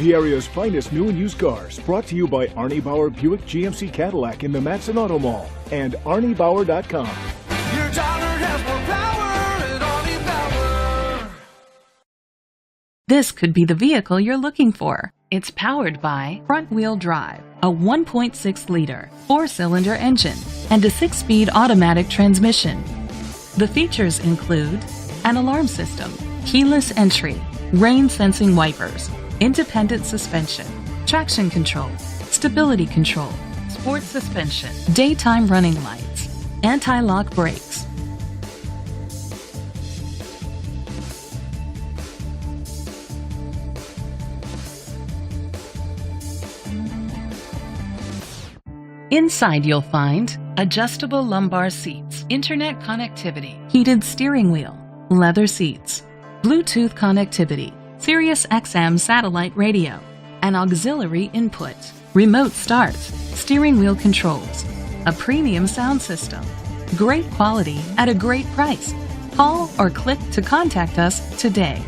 The area's finest new and used cars, brought to you by Arnie Bauer Buick GMC Cadillac in the Matteson Auto Mall and ArnieBauer.com. Your dollar has more power at Arnie Bauer. This could be the vehicle you're looking for. It's powered by front-wheel drive, a 1.6-liter, 4-cylinder engine, and a 6-speed automatic transmission. The features include an alarm system, keyless entry, rain-sensing wipers, independent suspension, traction control, stability control, sport suspension, daytime running lights, anti-lock brakes. Inside you'll find adjustable lumbar seats, internet connectivity, heated steering wheel, leather seats, Bluetooth connectivity, Sirius XM satellite radio, an auxiliary input, remote start, steering wheel controls, a premium sound system. Great quality at a great price. Call or click to contact us today.